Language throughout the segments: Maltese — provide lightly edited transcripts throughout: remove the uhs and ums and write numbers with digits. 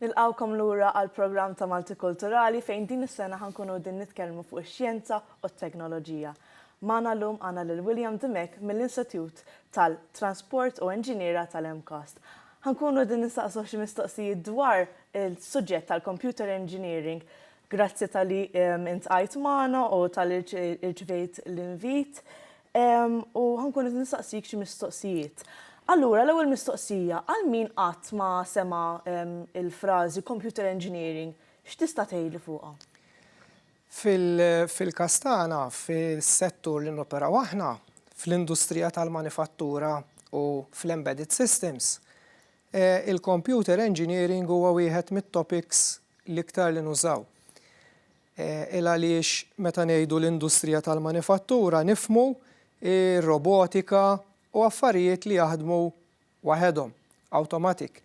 Nilqawkom lura għal programm ta' Multikulturali fejn din is-sena ħankunu din nitkellmu fuq ix-xjenza u t-teknoloġija. Magħna llum għandna lil William Dimek mill-Institut tal-Transport u Enġiniera tal-MCAST. Ħankunu din nistaqsu xi mistoqsijiet dwar il-suġġett tal-computer engineering. Grazzi tal-li intqajt magħna u tal-irċivejt l-invit. U ħankunu din nistaqsik xi mistoqsijiet. Allura, l-ewwel mistoqsija, għal min qatt ma sema il-frażi computer engineering, x'tista' tgħidli fuqha? Fil-kastana, fil-settur li noperaw aħna, fl-industrija tal-manifattura u fl-embedded systems, il-computer engineering huwa wieħed mit-topics l-iktar li nużaw. Għaliex meta ngħidu l-industrija tal-manifattura nifhmu ir-robotika u affarijiet li jaħdmu waħedhom, automatic.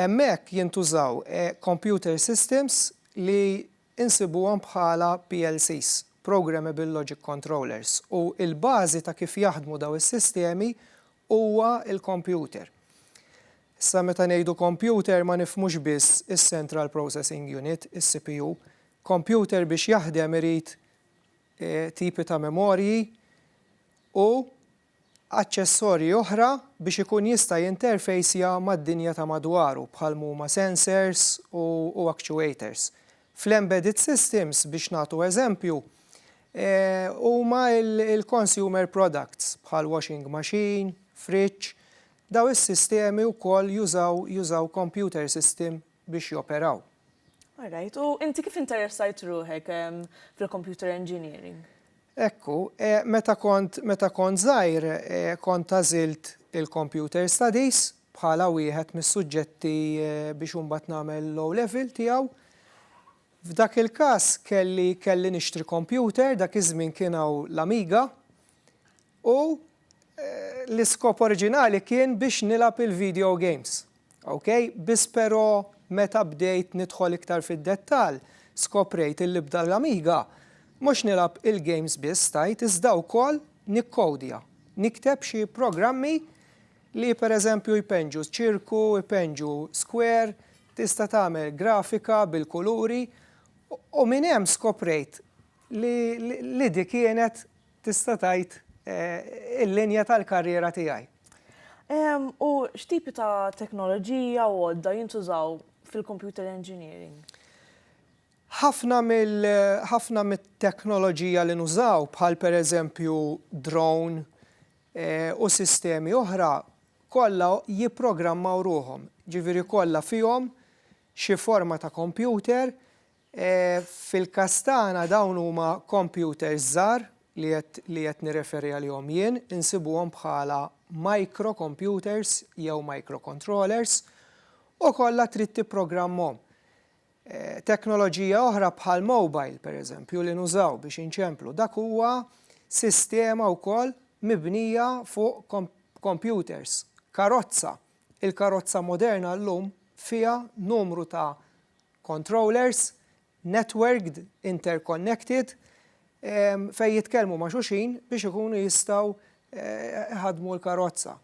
Hemmhekk jintużaw computer systems li insibuhom bħala PLCs, Programmable Logic Controllers, u il-bażi ta' kif jaħdmu daw is-sistemi huwa il-computer. Issa meta ngħidu computer ma nifhmux biss is-Central Processing Unit, is-CPU. Computer biex jaħdem irid tipi ta' memorji u aċċessorji oħra biex ikun jista' jinterfejsja mad-dinja ta' madwaru bħal huma sensors u actuators. Fl-embedded systems biex nagħtu eżempju huma il-consumer products bħal washing machine, fridge, daw is-sistemi wkoll jużaw computer system biex joperaw. All right, u inti kif interessajt ruħek fil-computer engineering? Ekku, meta kont żgħir kont għażilt il-computer studies bħala wieħed mis-suġġetti biex imbagħad nagħmel low level tiegħu. F'dak il-każ kelli nixtri computer, dak iż-żmien kien hawn l-Amiga u l-iskop oriġinali kien biex nilgħab il-video games. Okay? Biss però meta bdejt nidħol iktar fid-dettall, skoprejt il bda l-Amiga mhux nilgħab il-games biss tajt, iżda wkoll nikkodja. Nikteb xi programmi li pereżempju jpenġu ċirku, jpenġu square, tista' tagħmel grafika bil-kuluri u minn hemm skoprejt li dik kienet tista' tgħid il-linja tal-karriera tiegħi. U x'tipi ta' teknoloġija u għodda jintużaw fil-computer engineering? Ħafna mit-teknoloġija li nużaw bħal pereżempju drone u sistemi oħra kollha jipprogrammaw ruhom. Ġifieri kollha fihom xi forma ta' computer. Fil-kastana dawn huma computers żgħar li qed nirreferi għalihom jien, insibuhom bħala microcomputers jew microcontrollers u kollha trid tipprogrammhom. Teknoloġija oħra bħal mobile, pereżempju, li nużaw biex inċemplu, dak huwa sistema wkoll mibnija fuq computers, karozza. Il-karozza moderna llum fiha numru ta' controllers, networked, interconnected, fejn jitkellmu ma' xulxin biex ikunu jistgħu ħadmu l-karozza.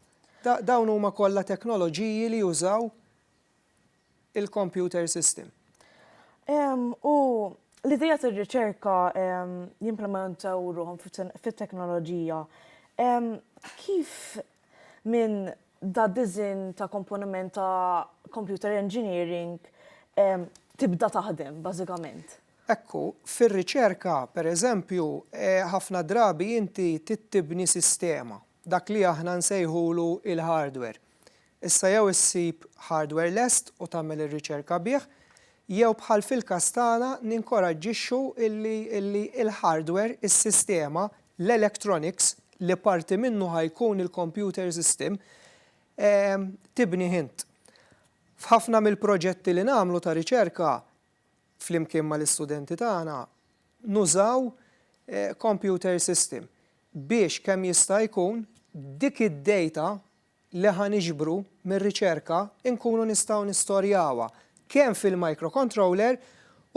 Dawn huma kollha teknoloġiji li jużaw il-computer system. U l-idea tar-riċerka jimplementaw ruhom fit-teknoloġija. Kif minn da dizin ta' komponiment ta' computer engineering tibda taħdem, bażikament? Ekku, fir-riċerka, pereżempju, ħafna drabi inti tittibni sistema, dak li aħna nsejħulu il-hardware. Issa jew issib hardware lest u tagħmel ir-riċerka bih, jew bħal fil-kastana ninkoraġġixxu illi il-hardware, is-sistema, l-electronics li parti minnu ħajkun il-computer system tibni hint. F'ħafna mill-proġetti li nagħmlu ta' riċerka flimkien mal-istudenti tagħna nużaw computer system biex kemm jista' jkun dik id-data li ħaniġbru mir-riċerka inkunu nistgħu nistorjawha kemm fil-microcontroller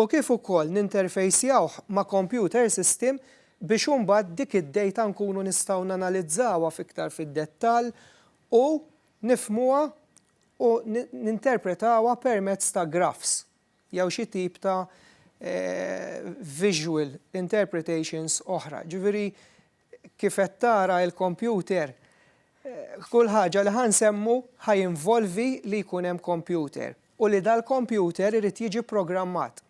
u kif ukoll ninterfejsjawh ma' computer system biex imbagħad dik id-data nkunu nistgħu nanalizzawha fiktar fid-dettall u nifhmuha u ninterpretawha permezz ta' graphs jew xi tip ta' visual interpretations oħra. Ġifieri kif qed tara l-computer, kull ħaġa li ħansemmu ħajinvolvi li jkun hemm computer u li dal-computer irid jiġi programmat.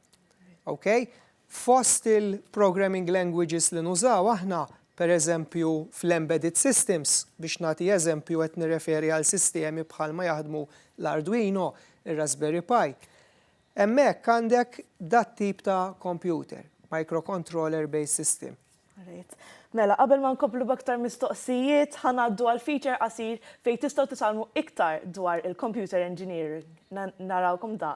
Okay? Fost il-programming languages li nużaw aħna, pereżempju fl-embedded systems, biex nagħti eżempju qed nirreferi għal sistemi bħalma jaħdmu l-Arduino, ir-Raspberry Pi. Hemmhekk għandek dat tip ta' computer, microcontroller based system. Right. Mela, qabel ma nkomplu b'aktar mistoqsijiet, ħanaddu għal feature qasir fejn tistgħu tisalmu iktar dwar il-computer engineering. Narawkom da.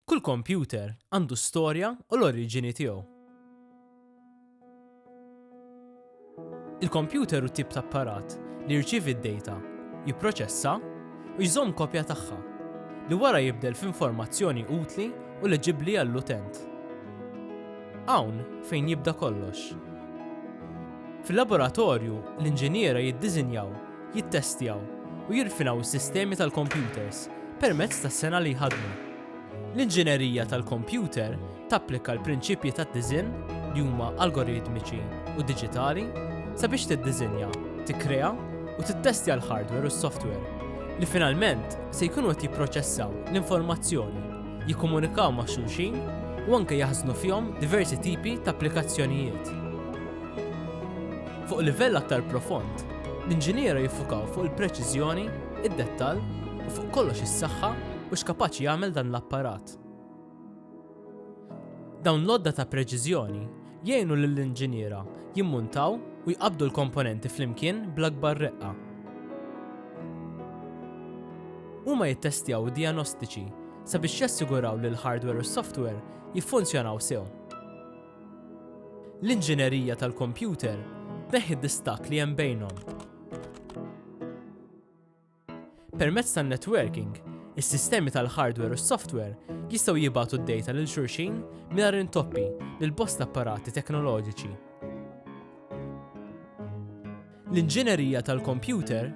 Kull computer għandu storja u l-oriġini tiegħu. Il-computer hu tip ta' apparat li jirċievi d-data, jipproċessa u jżomm kopja tagħha li wara jibdel f'informazzjoni utli u leġibbli għall-utent. Hawn fejn jibda kollox. Fil-laboratorju, l-inġiniera jiddiżinjaw, jittestjaw u jirfinaw is-sistemi tal-computers permezz tas-sena li jħadmu. L-inġinerija tal-computer tapplika l-prinċipji tad-diżinn li huma algoritmiċi u diġitali sabiex tiddiżinja, tikkrea u tittestja l-hardware u s-software li finalment se jkunu qed jipproċessaw l-informazzjoni, jikkomunikaw ma' xulxin u anke jaħżnu fihom diversi tipi ta' applikazzjonijiet. Fuq livell aktar profond, l-inġiniera jiffukaw fuq il-preċiżjoni, id-dettall u fuq kollox is-saħħa u x'kapaċi jagħmel dan l-apparat. Dawn l-odda ta' preċiżjoni jgħinu lill-inġiniera jimmuntaw u jqabdu l-komponenti flimkien bl-akbar reqqa. Huma jittestjaw diagnostiċi sabiex jassiguraw li l-hardware u s-software jiffunzjonaw sew. L-inġinerija tal-computer tneħħi d-distak li hemm bejnhom. Permezz tan-networking, is-sistemi tal-hardware u s-software jistgħu jibgħatu d-data lil xulxin mingħajr intoppi lil bosta apparati teknoloġiċi. L-inġinerija tal-computer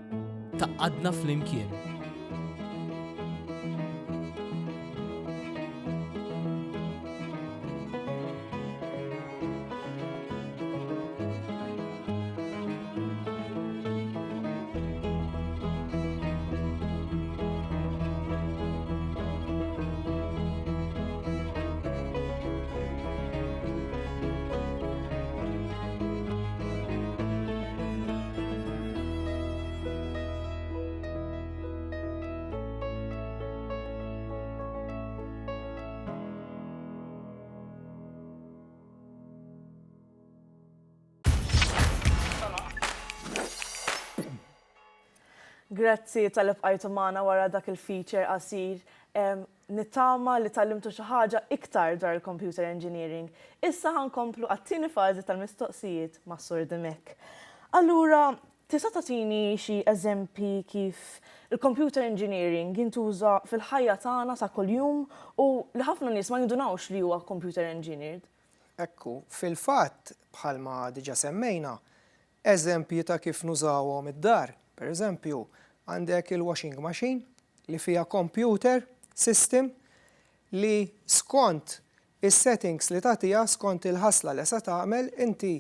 taqgħadna flimkien. Grazzi tal-ibqajtu magħna wara dak il-feature qasir. Nittama li tallimtu xi ħaġa iktar dwar il-computer engineering. Issa ħankomplu għat-tieni fażi tal-mistoqsijiet ma' Sur Dimek. Allura, tista' tagħtini xi eżempji kif il-computer engineering jintuża fil-ħajja tagħna ta' kuljum u li ħafna nies ma jindunawx li huwa computer engineered? Ekku, fil-fatt bħalma diġà semmejna, eżempji ta' kif nużawhom id-dar. Pereżempju, għandek il-washing machine li fija computer system li skont is-settings li tagħtiha skont il-ħasla li se tagħmel inti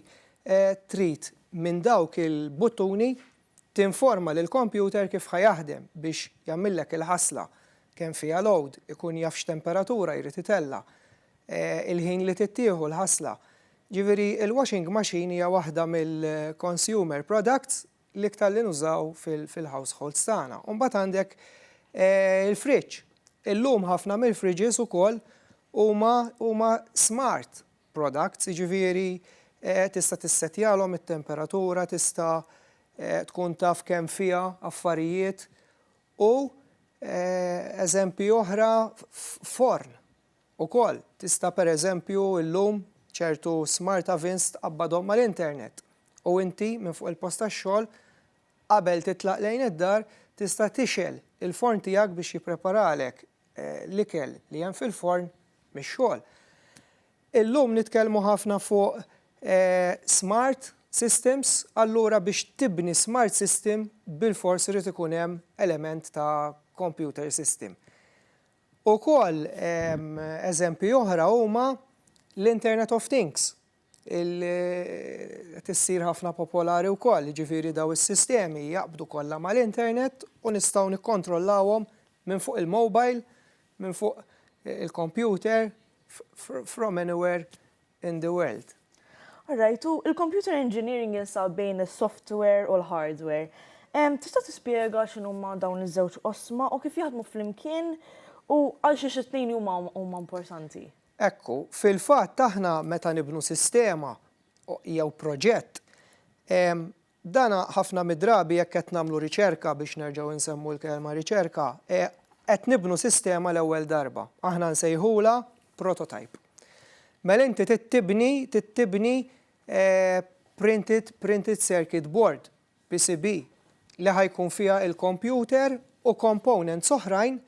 trid minn dawk il-buttuni tinforma lil computer kif ħajaħdem biex jagħmillek il-ħasla kemm fiha load, ikun jaf x'temperatura jrid itella, il-ħin li tittieħu l-ħasla. Ġifieri il-washing machine hija waħda mill-consumer products li iktar li nużaw fil-households tagħna. U mbagħad għandek il-fridge. Illum ħafna mill-fridges ukoll huma smart products, jiġifieri tista' tissettjalhom it-temperatura, tista' tkun taf kemm fiha affarijiet u eżempju oħra forn ukoll. Tista' pereżempju llum ċertu smart ovens tqabbadhom mal-internet u inti minn fuq il-post tax-xogħol qabel titlaq lejn id-dar tista' tixel il-forn tiegħek biex jippreparalek l-ikel li hemm fil-forn mix-xogħol. Illum nitkellmu ħafna fuq smart systems, allura biex tibni smart system bil-fors irid ikun hemm element ta' computer system. Ukoll eżempji oħra huma l-Internet of Things. Tissir ħafna popolari wkoll, ġifieri daw is-sistemi jaqbdu kollha mal-internet u nistgħu nikkontrollawhom minn fuq il-mobile, minn fuq il-computer, from anywhere in the world. Alright, u il-computer engineering jinsab bejn is-software u l-hardware. Tista' tispjega x'inhuma dawn iż-żewġ qosma u kif jaħdmu flimkien u għal xi tnejn huma importanti? Ekku, fil-fatt aħna meta nibnu sistema jew proġett, dana ħafna mid-drabi jekk qed nagħmlu riċerka biex nerġgħu nsemmu l-kelma riċerka, qed nibnu sistema l-ewwel darba. Aħna nsejħula prototype. Mela inti tittibni printed circuit board, PCB, li ħajkun fiha il-computer u components oħrajn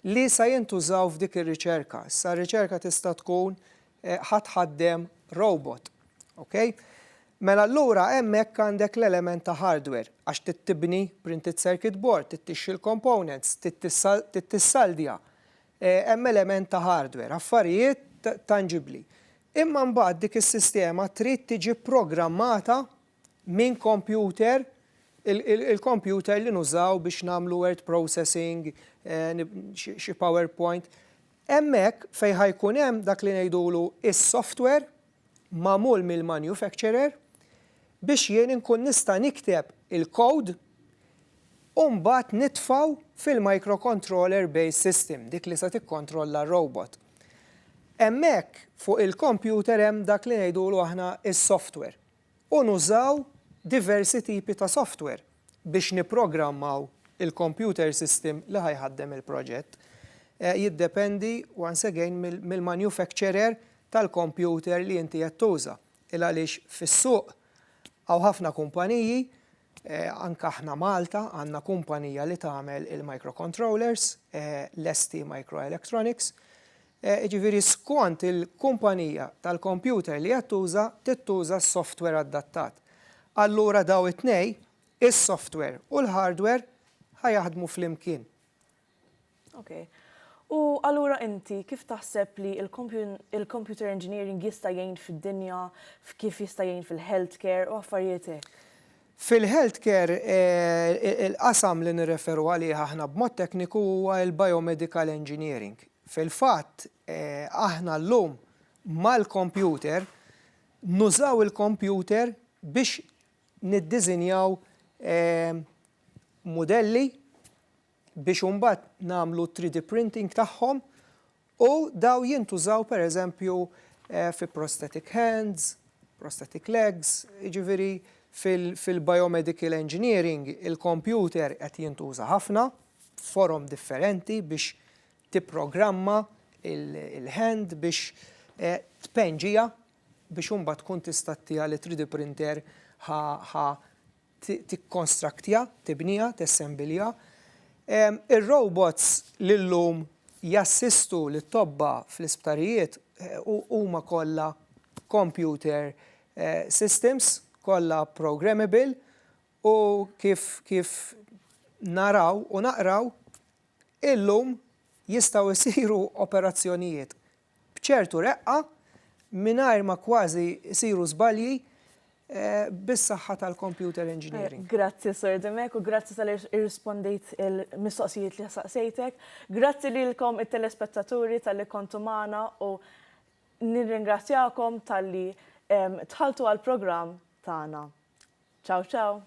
li sa jintużaw f'dik ir-riċerka. Sa r-riċerka tista' tkun ħaddem robot. Okay? Mela allura hemmhekk għandek l-element ta' hardware għax tittibni printed circuit board, tittixxi l-components, titissaldja. Hemm element ta' hardware, affarijiet tangibbli. Imma mbagħad dik is-sistema trid tiġi programmata minn computer, il-computer li nużaw biex nagħmlu word processing, xi PowerPoint. Hemmhekk fejn ħajkun hemm dak li ngħidulu is-software magħmul mill-manufacturer biex jien inkun nista' nikteb il-code u mbagħad nitfgħu fil-microcontroller based system, dik li se tikkontrolla r-robot. Hemmhekk fuq il-computer hemm dak li ngħidulu aħna is-software. U nużaw diversi tipi ta' software biex niprogrammaw il-computer system li ħajħaddem il-proġett. Jiddependi once again mill-manufacturer tal-computer li inti qed tuża. Il għaliex fis-suq hawn ħafna kumpaniji, anke aħna Malta għandna kumpanija li tagħmel il-microcontrollers, l-ST Microelectronics. Ġifieri skont il-kumpanija tal-computer li qed tuża tittuża s-software adattat. Allura daw it-tnej, is-software u l-hardware ħajaħdmu flimkien. Okay. U allura inti kif taħseb li il-computer engineering jista' jgħin fid-dinja, kif jista' jgħin fil-healthcare u affarijiet hekk? Fil-healthcare il-qasam li nirreferu għalih aħna b'mod tekniku huwa il-biomedical engineering. Fil-fatt aħna llum mal-computer nużaw il-computer biex niddiżinjaw modelli biex imbagħad nagħmlu 3D printing tagħhom u daw jintużaw pereżempju fi prosthetic hands, prosthetic legs, jiġifieri fil-biomedical engineering il-computer qed jintuża ħafna forom differenti biex tipprogramma il-hand biex tpenġija biex imbagħad tkun tista' tagħtiha li 3D printer tikkonstraktja, tibnija, tessembilja. Ir-robots li llum jassistu lit-tobba fl-isptarijiet huma kollha computer systems, kollha programmable u kif naraw u naqraw illum jistgħu jsiru operazzjonijiet b'ċertu reqqa mingħajr ma kważi jsiru żbalji bis-saħħa tal-computer engineering. Grazzi, Sir Demek, u grazzi tal-irrispondejt il-mistoqsijiet li saqsejtek. Grazzi lilkom it-telespettaturi tal-li kontu magħna u nirringrazzjakom tal-li tħaltu għal-programm tagħna. Ciao, ciao.